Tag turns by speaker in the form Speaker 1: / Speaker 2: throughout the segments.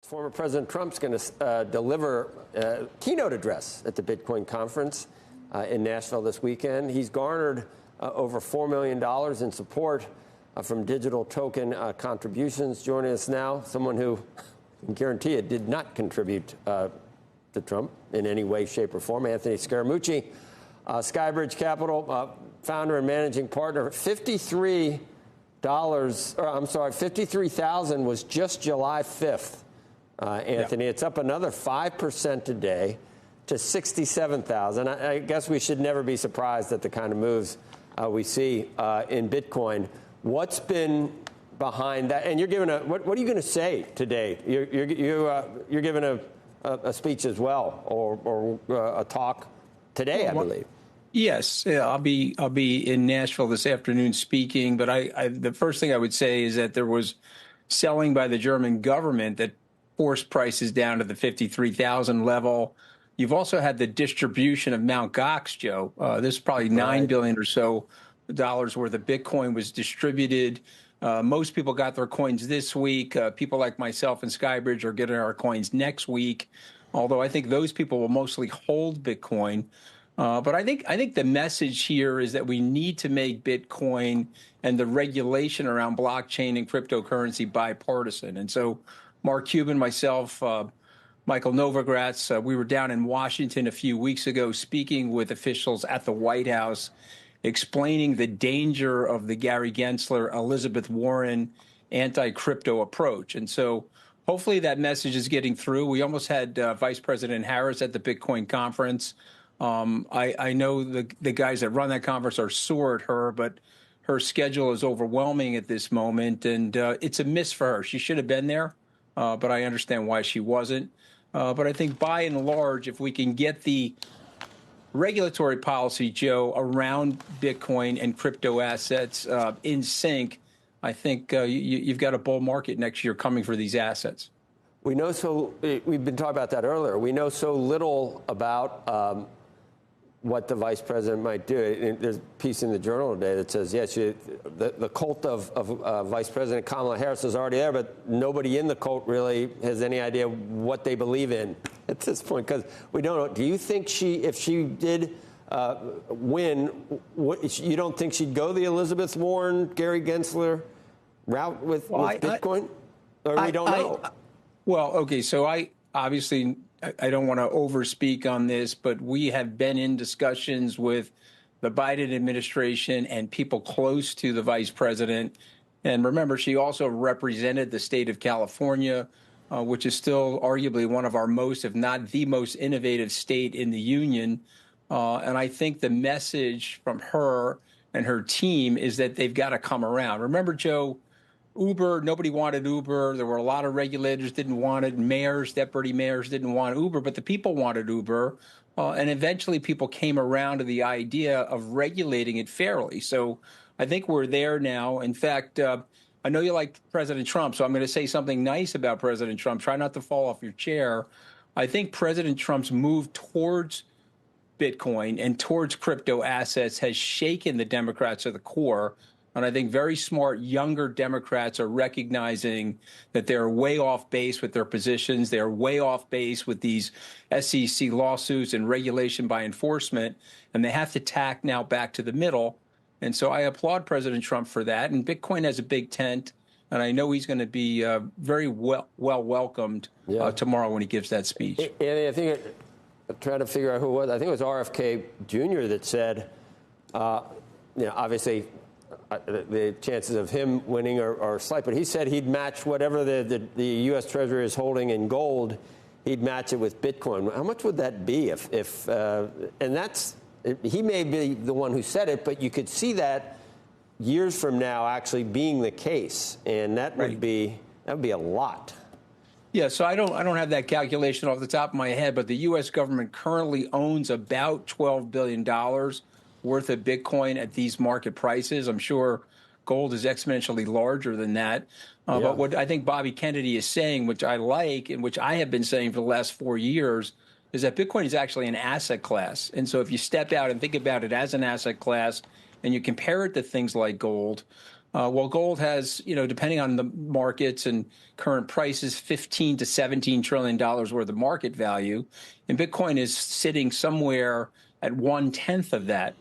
Speaker 1: Former President Trump's going to deliver a keynote address at the Bitcoin conference in Nashville this weekend. He's garnered over $4 million in support from digital token contributions. Joining us now, someone who, I can guarantee it, did not contribute to Trump in any way, shape, or form. Anthony Scaramucci, SkyBridge Capital founder and managing partner. $53,000 was just July 5th. Anthony, It's up another 5% today to 67,000. I guess we should never be surprised at the kind of moves we see in Bitcoin. What's been behind that? And you're giving what are you going to say today? You're giving a speech as well, or a talk today, I believe.
Speaker 2: Yes, I'll be in Nashville this afternoon speaking. But the first thing I would say is that there was selling by the German government that forced prices down to the 53,000 level. You've also had the distribution of Mt. Gox, Joe. This is probably $9 billion or so dollars worth of Bitcoin was distributed. Most people got their coins this week. People like myself and SkyBridge are getting our coins next week, although I think those people will mostly hold Bitcoin. But I think the message here is that we need to make Bitcoin and the regulation around blockchain and cryptocurrency bipartisan. And so Mark Cuban, myself, Michael Novogratz, we were down in Washington a few weeks ago speaking with officials at the White House, explaining the danger of the Gary Gensler, Elizabeth Warren anti-crypto approach. And so hopefully that message is getting through. We almost had Vice President Harris at the Bitcoin conference. I know the guys that run that conference are sore at her, but her schedule is overwhelming at this moment, and it's a miss for her. She should have been there. But I understand why she wasn't. But I think by and large, if we can get the regulatory policy, Joe, around Bitcoin and crypto assets in sync, I think you've got a bull market next year coming for these assets.
Speaker 1: We've been talking about that earlier. We know so little about what the vice president might do. There's a piece in the Journal today that says, yes, the cult of Vice President Kamala Harris is already there, but nobody in the cult really has any idea what they believe in at this point, because we don't know. Do you think if she did win, you don't think she'd go the Elizabeth Warren, Gary Gensler route with Bitcoin? Or we don't know?
Speaker 2: Well, okay, so I don't want to overspeak on this, but we have been in discussions with the Biden administration and people close to the vice president. And remember, she also represented the state of California, which is still arguably one of our most, if not the most innovative state in the union. And I think the message from her and her team is that they've got to come around. Remember, Joe, Uber, nobody wanted Uber. There were a lot of regulators didn't want it. Mayors, deputy mayors didn't want Uber, but the people wanted Uber. And eventually people came around to the idea of regulating it fairly. So I think we're there now. In fact, I know you like President Trump, so I'm going to say something nice about President Trump. Try not to fall off your chair. I think President Trump's move towards Bitcoin and towards crypto assets has shaken the Democrats to the core. And I think very smart, younger Democrats are recognizing that they're way off base with their positions. They're way off base with these SEC lawsuits and regulation by enforcement. And they have to tack now back to the middle. And so I applaud President Trump for that. And Bitcoin has a big tent. And I know he's going to be very well welcomed tomorrow when he gives that speech.
Speaker 1: Andy, I think I'm trying to figure out who it was. I think it was RFK Jr. that said, obviously, the chances of him winning are slight, but he said he'd match whatever the U.S. Treasury is holding in gold. He'd match it with Bitcoin. How much would that be? He may be the one who said it, but you could see that years from now actually being the case, and that would be a lot.
Speaker 2: Yeah, so I don't have that calculation off the top of my head, but the U.S. government currently owns about $12 billion worth of Bitcoin at these market prices. I'm sure gold is exponentially larger than that. But what I think Bobby Kennedy is saying, which I like, and which I have been saying for the last 4 years, is that Bitcoin is actually an asset class. And so if you step out and think about it as an asset class and you compare it to things like gold, Well, gold has, depending on the markets and current prices, $15 to $17 trillion worth of market value. And Bitcoin is sitting somewhere at 1/10 of that.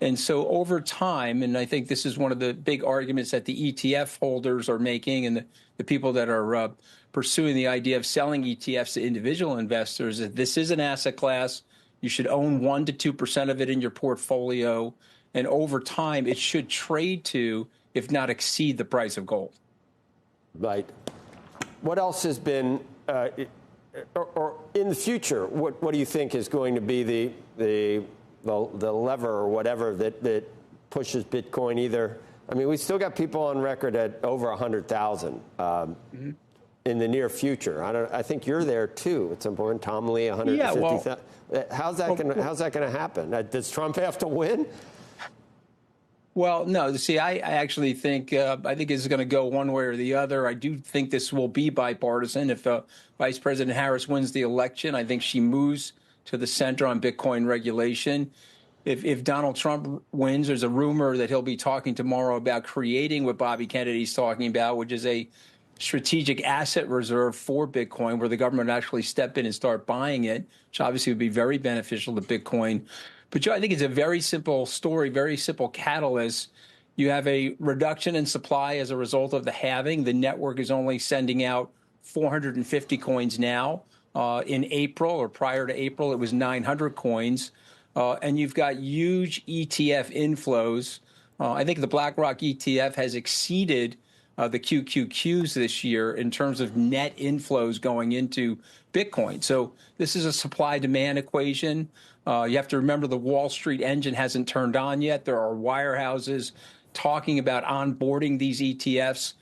Speaker 2: And so over time, and I think this is one of the big arguments that the ETF holders are making and the people that are pursuing the idea of selling ETFs to individual investors, that this is an asset class. You should own 1% to 2% of it in your portfolio. And over time, it should trade to, if not exceed, the price of gold.
Speaker 1: Right. What else has been, or in the future, what do you think is going to be the lever or whatever that pushes Bitcoin either? I mean, we still got people on record at over 100,000 in the near future. I think you're there too at some point. Tom Lee, 150,000. How's that going to happen? Does Trump have to win?
Speaker 2: Well, no. See, I actually think it's going to go one way or the other. I do think this will be bipartisan. If Vice President Harris wins the election, I think she moves to the center on Bitcoin regulation. If Donald Trump wins, there's a rumor that he'll be talking tomorrow about creating what Bobby Kennedy's talking about, which is a strategic asset reserve for Bitcoin, where the government would actually step in and start buying it, which obviously would be very beneficial to Bitcoin. But Joe, I think it's a very simple story, very simple catalyst. You have a reduction in supply as a result of the halving. The network is only sending out 450 coins now. In April or prior to April, it was 900 coins. And you've got huge ETF inflows. I think the BlackRock ETF has exceeded the QQQs this year in terms of net inflows going into Bitcoin. So this is a supply-demand equation. You have to remember the Wall Street engine hasn't turned on yet. There are wirehouses talking about onboarding these ETFs.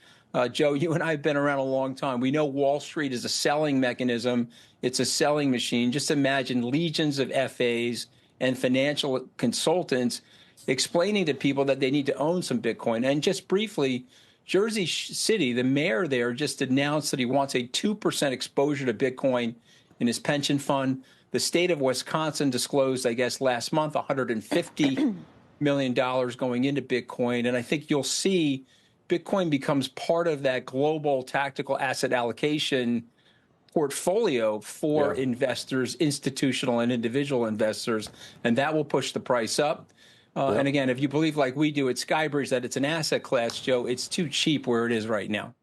Speaker 2: Joe, you and I have been around a long time. We know Wall Street is a selling mechanism. It's a selling machine. Just imagine legions of FAs and financial consultants explaining to people that they need to own some Bitcoin. And just briefly, Jersey City, the mayor there just announced that he wants a 2% exposure to Bitcoin in his pension fund. The state of Wisconsin disclosed, I guess, last month, $150 million going into Bitcoin. And I think you'll see Bitcoin becomes part of that global tactical asset allocation portfolio for investors, institutional and individual investors, and that will push the price up. And again, if you believe like we do at SkyBridge that it's an asset class, Joe, it's too cheap where it is right now.